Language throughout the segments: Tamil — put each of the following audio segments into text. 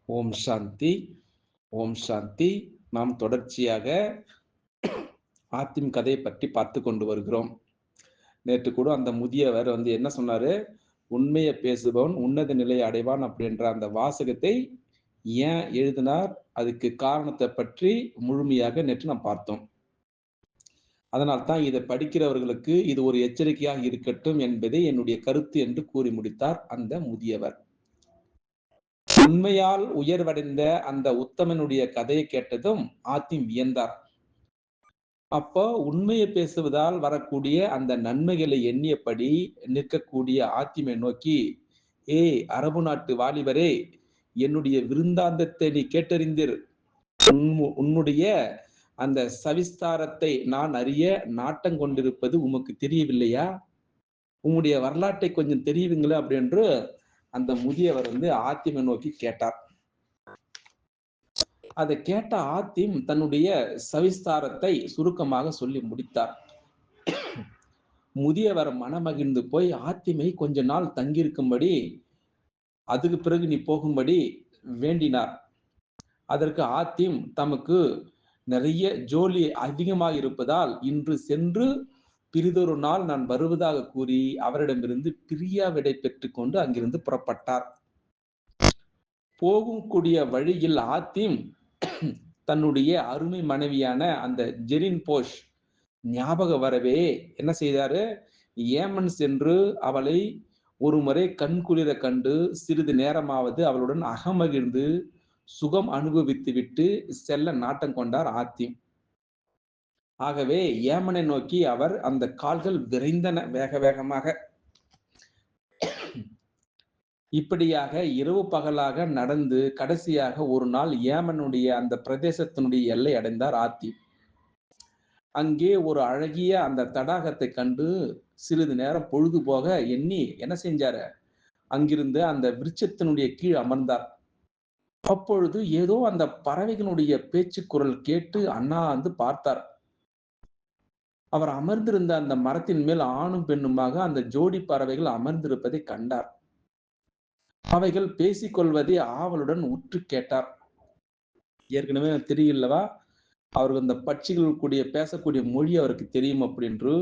ஓம் சாந்தி, ஓம் சாந்தி. நாம் தொடர்ச்சியாக ஆத்திம் கதையை பற்றி பார்த்து கொண்டு வருகிறோம். நேற்று கூட அந்த முதியவர் என்ன சொன்னாரு, உண்மையை பேசுபவன் உன்னத நிலையை அடைவான் அப்படின்ற அந்த வாசகத்தை ஏன் எழுதினார், அதுக்கு காரணத்தை பற்றி முழுமையாக நேற்று நாம் பார்த்தோம். அதனால்தான் இதை படிக்கிறவர்களுக்கு இது ஒரு எச்சரிக்கையாக இருக்கட்டும் என்பதே என்னுடைய கருத்து என்று கூறி முடித்தார் அந்த முதியவர். உண்மையால் உயர்வடைந்த அந்த உத்தமனுடைய கதையை கேட்டதும் ஆத்திம் வியந்தார். அப்போ உண்மையை பேசுவதால் வரக்கூடிய அந்த நன்மைகளை எண்ணியபடி நிற்கக்கூடிய ஆத்திமை நோக்கி, ஏய் அரபு நாட்டு வாலிபரே, என்னுடைய விருந்தாந்தத்தை நீ கேட்டறிந்தீர். உன்னுடைய அந்த சவிஸ்தாரத்தை நான் அறிய நாட்டம் கொண்டிருப்பது உமக்கு தெரியவில்லையா? உம்முடைய வரலாற்றை கொஞ்சம் தெரியுங்களா அப்படின்னு அந்த முதியவர் ஆத்திமை நோக்கி கேட்டார். அதை கேட்ட ஆத்திம் தன்னுடைய சவிஸ்தாரத்தை சுருக்கமாக சொல்லி முடித்தார். முதியவர் மனமகிழ்ந்து போய் ஆத்திமை கொஞ்ச நாள் தங்கியிருக்கும்படி, அதுக்கு பிறகு நீ போகும்படி வேண்டினார். அதற்கு ஆத்திம் தமக்கு நிறைய ஜோலி அதிகமாக இருப்பதால் இன்று சென்று பிறிதொரு நாள் நான் வருவதாக கூறி அவரிடமிருந்து பிரியா விடை பெற்றுக் கொண்டு அங்கிருந்து புறப்பட்டார். போகக்கூடிய வழியில் ஆத்திம் தன்னுடைய அருமை மனைவியான அந்த ஜெரின் போஷ் ஞாபகம் வரவே என்ன செய்தாரு, ஏமன் சென்று அவளை ஒரு முறை கண்குளிர கண்டு சிறிது நேரமாவது அவளுடன் அகமகிழ்ந்து சுகம் அனுபவித்து விட்டு செல்ல நாட்டம் கொண்டார் ஆத்திம். ஆகவே ஏமனை நோக்கி அவர் அந்த கால்கள் விரைந்தன வேக வேகமாக. இப்படியாக இரவு பகலாக நடந்து கடைசியாக ஒரு நாள் ஏமனுடைய அந்த பிரதேசத்தினுடைய எல்லை அடைந்தார் ஆத்திம். அங்கே ஒரு அழகிய அந்த தடாகத்தை கண்டு சிறிது நேரம் பொழுது போக எண்ணி என்ன செஞ்சாரு, அங்கிருந்து அந்த விருட்சத்தினுடைய கீழ் அமர்ந்தார். அப்பொழுது ஏதோ அந்த பறவைகளுடைய பேச்சு குரல் கேட்டு அண்ணாந்து பார்த்தார். அவர் அமர்ந்திருந்த அந்த மரத்தின் மேல் ஆணும் பெண்ணுமாக அந்த ஜோடி பறவைகள் அமர்ந்திருப்பதை கண்டார். அவைகள் பேசிக்கொள்வதை ஆவலுடன் உற்று கேட்டார். ஏற்கனவே தெரியலவா, அவருக்கு அந்த பட்சிகள் கூடிய பேசக்கூடிய மொழி அவருக்கு தெரியும் அப்படின்று.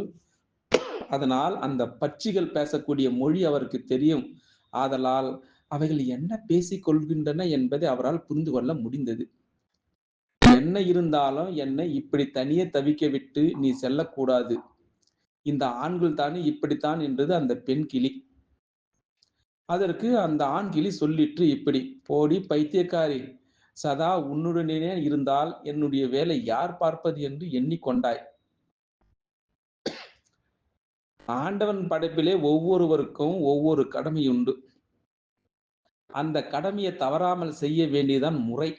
அதனால் அந்த பட்சிகள் பேசக்கூடிய மொழி அவருக்கு தெரியும். ஆதலால் அவைகள் என்ன பேசிக் கொள்கின்றன என்பதை அவரால் புரிந்து கொள்ள முடிந்தது. என்ன இருந்தாலும் என்னை இப்படி தனியே தவிக்க விட்டு நீ செல்லக்கூடாது. இந்த ஆண்கள் தானே இப்படித்தான் என்றது அந்த பெண் கிளி. அதற்கு அந்த ஆண் கிளி சொல்லிற்று இப்படி, போடி பைத்தியக்காரி, சதா உன்னுடனே இருந்தால் என்னுடைய வேலை யார் பார்ப்பது என்று எண்ணிக்கொண்டாய். ஆண்டவன் படைப்பிலே ஒவ்வொருவருக்கும் ஒவ்வொரு கடமை உண்டு. அந்த கடமையை தவறாமல் செய்ய வேண்டியதான் முறை.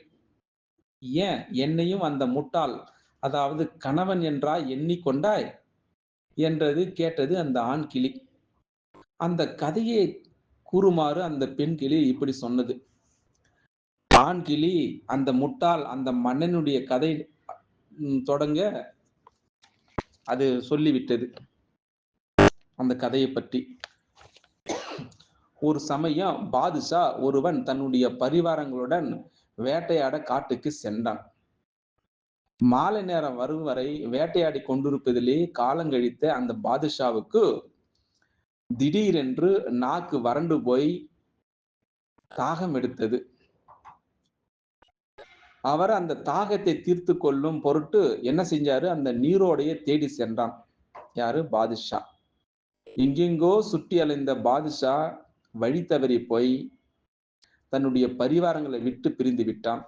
ஏன் என்னையும் அந்த முட்டாள், அதாவது கணவன் என்றா எண்ணிக்கொண்டாய் என்றது கேட்டது அந்த ஆண் கிளி. அந்த கதையை கூறுமாறு அந்த பெண் கிளி இப்படி சொன்னது. ஆண் கிளி அந்த முட்டாள் அந்த மன்னனுடைய கதை தொடங்க அது சொல்லிவிட்டது அந்த கதையை பற்றி. ஒரு சமயம் பாதுஷா ஒருவன் தன்னுடைய பரிவாரங்களுடன் வேட்டையாட காட்டுக்கு சென்றான். மாலை நேரம் வரும் வரை வேட்டையாடி கொண்டிருப்பதிலே காலங்கழித்த அந்த பாதுஷாவுக்கு திடீரென்று நாக்கு வறண்டு போய் தாகம் எடுத்தது. அவர் அந்த தாகத்தை தீர்த்து கொள்ளும் பொருட்டு என்ன செஞ்சாரு, அந்த நீரோடையை தேடி சென்றான். யாரு, பாதுஷா. எங்கெங்கோ சுற்றி அலைந்த பாதுஷா வழி தவறி போய் தன்னுடைய பரிவாரங்களை விட்டு பிரிந்து விட்டான்.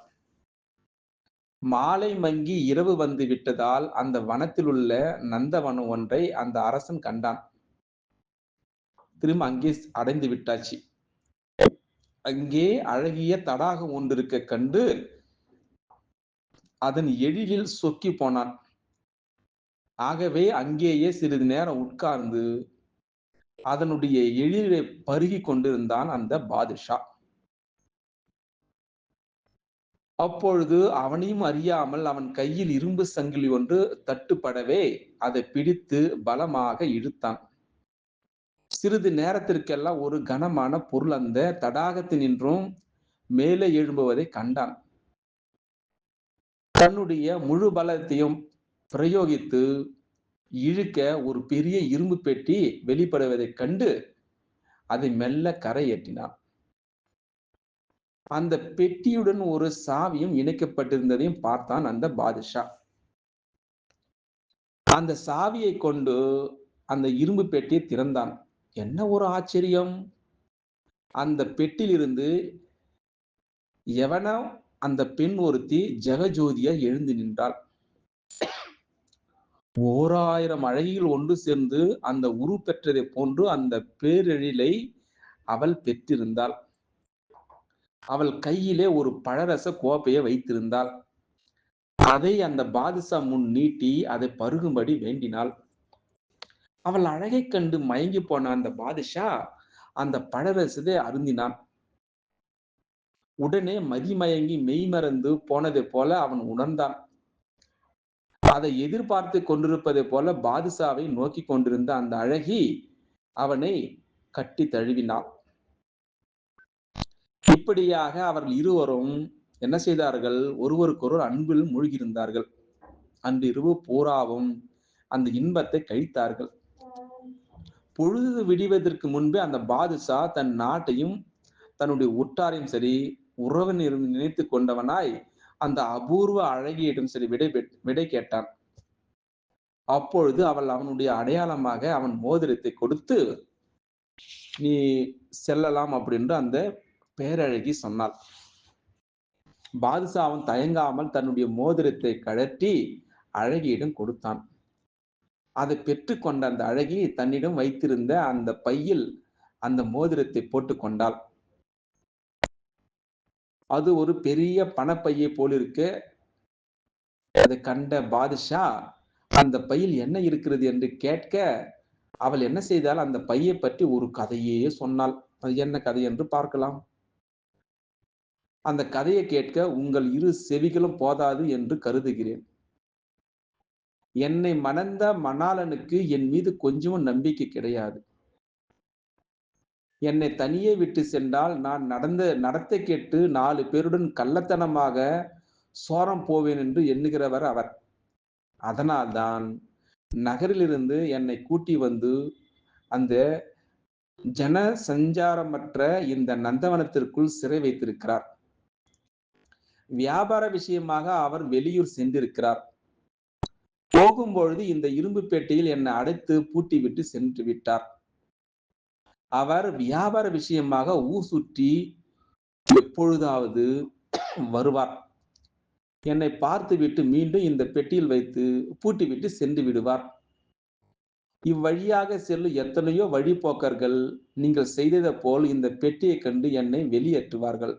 மாலை மங்கி இரவு வந்து விட்டதால் அந்த வனத்தில் உள்ள நந்தவனம் ஒன்றை அந்த அரசன் கண்டான். திரும்ப அங்கே அடைந்து விட்டாச்சு. அங்கே அழகிய தடாகம் ஒன்று இருக்க கண்டு அதன் எழிலில் சொக்கி போனான். ஆகவே அங்கேயே சிறிது நேரம் உட்கார்ந்து அதனுடைய எழிலை பருகி கொண்டிருந்தான் அந்த பாதுஷா. அப்பொழுது அவனையும் அறியாமல் அவன் கையில் இரும்பு சங்கிலி ஒன்று தட்டுப்படவே அதை பிடித்து பலமாக இழுத்தான். சிறிது நேரத்திற்கெல்லாம் ஒரு கனமான பொருள் அந்த தடாகத்தினின்றும் மேலே எழும்புவதை கண்டான். தன்னுடைய முழு பலத்தையும் பிரயோகித்து இழுக்க ஒரு பெரிய இரும்பு பெட்டி வெளிப்படுவதைக் கண்டு அதை மெல்ல கரையேற்றினான். அந்த பெட்டியுடன் ஒரு சாவியும் இணைக்கப்பட்டிருந்ததையும் பார்த்தான் அந்த பாதுஷா. அந்த சாவியை கொண்டு அந்த இரும்பு பெட்டியை திறந்தான். என்ன ஒரு ஆச்சரியம்! அந்த பெட்டியிலிருந்து எவனோ அந்த பெண் ஒருத்தி ஜெகஜோதியா எழுந்து நின்றாள். 1000 அழகிகள் ஒன்று சேர்ந்து அந்த உரு பெற்றதை போன்று அந்த பேரெழிலை அவள் பெற்றிருந்தாள். அவள் கையிலே ஒரு பழரச கோப்பையை வைத்திருந்தாள். அதை அந்த பாதுஷா முன் நீட்டி அதை பருகும்படி வேண்டினாள். அவள் அழகைக் கண்டு மயங்கி போன அந்த பாதுஷா அந்த பழரசத்தை அருந்தினான். உடனே மதிமயங்கி மெய்மறந்து போனதை போல அவன் உணர்ந்தான். அதை எதிர்பார்த்து கொண்டிருப்பதை போல பாதுஷாவை நோக்கி கொண்டிருந்த அந்த அழகி அவனை கட்டி தழுவினாள். இப்படியாக அவர்கள் இருவரும் என்ன செய்தார்கள்? ஒருவருக்கொருவர் அன்பில் மூழ்கியிருந்தார்கள். அன்று இரவு பூராவும் அந்த இன்பத்தை கழித்தார்கள். பொழுது விடிவதற்கு முன்பே அந்த பாதுஷா தன் நாட்டையும் தன்னுடைய உற்றாரையும் சரி உறவினரும் நினைத்து கொண்டவனாய் அந்த அபூர்வ அழகியிடம் சரி விடை கேட்டான். அப்பொழுது அவள் அவனுடைய அடையாளமாக அவன் மோதிரத்தை கொடுத்து நீ செல்லலாம் அப்படின்னு அந்த பேரழகி சொன்னாள். பாதுஷா அவன் தயங்காமல் தன்னுடைய மோதிரத்தை கழற்றி அழகியிடம் கொடுத்தான். அதை பெற்றுக்கொண்ட அந்த அழகி தன்னிடம் வைத்திருந்த அந்த பையில் அந்த மோதிரத்தை போட்டுக் கொண்டாள். அது ஒரு பெரிய பணப்பையை போலிருக்க. அதை கண்ட பாதுஷா அந்த பையில் என்ன இருக்கிறது என்று கேட்க அவள் என்ன செய்தால் அந்த பையை பற்றி ஒரு கதையே சொன்னாள். அது என்ன கதை என்று பார்க்கலாம். அந்த கதையை கேட்க உங்கள் இரு செவிகளும் போதாது என்று கருதுகிறேன். என்னை மணந்த மணாளனுக்கு என் மீது கொஞ்சமும் நம்பிக்கை கிடையாது. என்னை தனியே விட்டு சென்றால் நான் நடத்தை கேட்டு 4 பேருடன் கள்ளத்தனமாக சோரம் போவேன் என்று எண்ணுகிறவர் அவர். அதனால்தான் நகரிலிருந்து என்னை கூட்டி வந்து அந்த ஜன சஞ்சாரமற்ற இந்த நந்தவனத்திற்குள் சிறை வைத்திருக்கிறார். வியாபார விஷயமாக அவர் வெளியூர் சென்றிருக்கிறார். போகும்பொழுது இந்த இரும்பு பெட்டியில் என்னை அடைத்து பூட்டி விட்டு சென்று விட்டார். அவர் வியாபார விஷயமாக ஊர் சுற்றி எப்பொழுதாவது வருவார். என்னை பார்த்துவிட்டு மீண்டும் இந்த பெட்டியில் வைத்து பூட்டிவிட்டு சென்று விடுவார். இவ்வழியாக செல்லும் எத்தனையோ வழிபோக்கர்கள் நீங்கள் செய்ததை போல் இந்த பெட்டியை கண்டு என்னை வெளியேற்றுவார்கள்.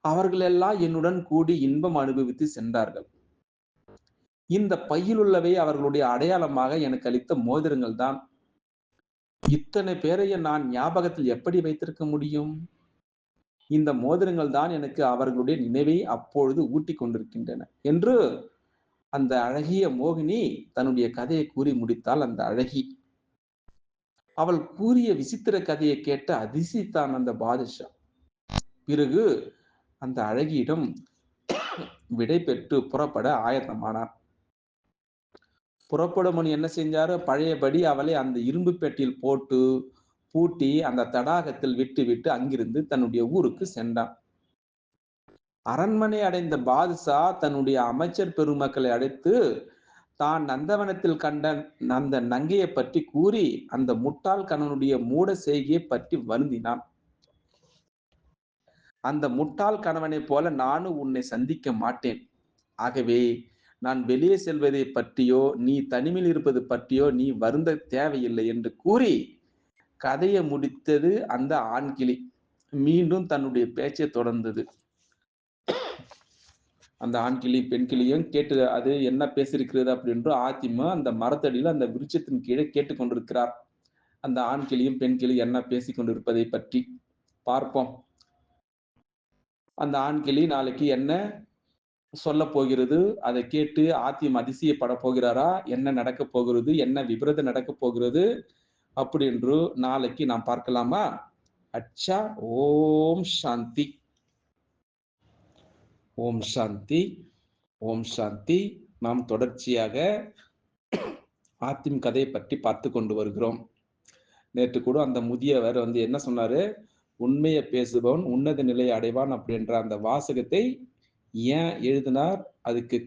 அவர்கள் எல்லாம் என்னுடன் கூடி இன்பம் அனுபவித்து சென்றார்கள். இந்த பையில் உள்ளவை அவர்களுடைய அடையாளமாக எனக்கு அளித்த மோதிரங்கள் தான். இத்தனை பேரையும் நான் ஞாபகத்தில் எப்படி வைத்திருக்க முடியும்? இந்த மோதிரங்கள் தான் எனக்கு அவர்களுடைய நினைவை அப்பொழுது ஊட்டிக் கொண்டிருக்கின்றன என்று அந்த அழகிய மோகினி தன்னுடைய கதையை கூறி முடித்தாள். அந்த அழகி அவள் கூறிய விசித்திர கதையை கேட்டு அதிசயித்தான் அந்த பாதுஷா. பிறகு அந்த அழகியிடம் விடை பெற்று புறப்பட ஆயத்தமானார். புறப்படும் முன் என்ன செஞ்சாரு? பழையபடி அவளை அந்த இரும்பு பெட்டியில் போட்டு பூட்டி அந்த தடாகத்தில் விட்டு அங்கிருந்து தன்னுடைய ஊருக்கு சென்றான். அரண்மனை அடைந்த பாதுஷா தன்னுடைய அமைச்சர் பெருமக்களை அழைத்து தான் நந்தவனத்தில் கண்ட அந்த நங்கையை பற்றி கூறி அந்த முட்டாள் கணவனுடைய மூட செய்கையை பற்றி வருந்தினான். அந்த முட்டாள் கணவனைப் போல நானும் உன்னை சந்திக்க மாட்டேன். ஆகவே நான் வெளியே செல்வதை பற்றியோ நீ தனிமையில் இருப்பது பற்றியோ நீ வருந்த தேவையில்லை என்று கூறி கதையை முடித்தது அந்த ஆண்கிளி. மீண்டும் தன்னுடைய பேச்சை தொடர்ந்தது. அந்த ஆண்கிளி பெண் கிளியும் கேட்டு அது என்ன பேசியிருக்கிறது அப்படின்று ஆத்திமா அந்த மரத்தடியில் அந்த விருட்சத்தின் கீழே கேட்டுக்கொண்டிருக்கிறார். அந்த ஆண் கிளியும் பெண் கிளி என்ன பேசிக் கொண்டிருப்பதை பற்றி பார்ப்போம். அந்த ஆண் கிளி நாளைக்கு என்ன சொல்ல போகிறது, அதை கேட்டு ஆத்தியம் அதிசயப்பட போகிறாரா, என்ன நடக்க போகிறது, என்ன விபரீதம் நடக்க போகிறது அப்படி என்று நாளைக்கு நாம் பார்க்கலாமா? அச்சா. ஓம் சாந்தி. ஓம் சாந்தி, ஓம் சாந்தி. நாம் தொடர்ச்சியாக ஆத்திம் கதையை பற்றி பார்த்து கொண்டு வருகிறோம். நேற்று கூட அந்த முதியவர் என்ன சொன்னாரு, உண்மையை பேசுபவன் உன்னத நிலையை அடைவான் அப்படின்ற அந்த வாசகத்தை ஏன் எழுதினார், அதுக்கு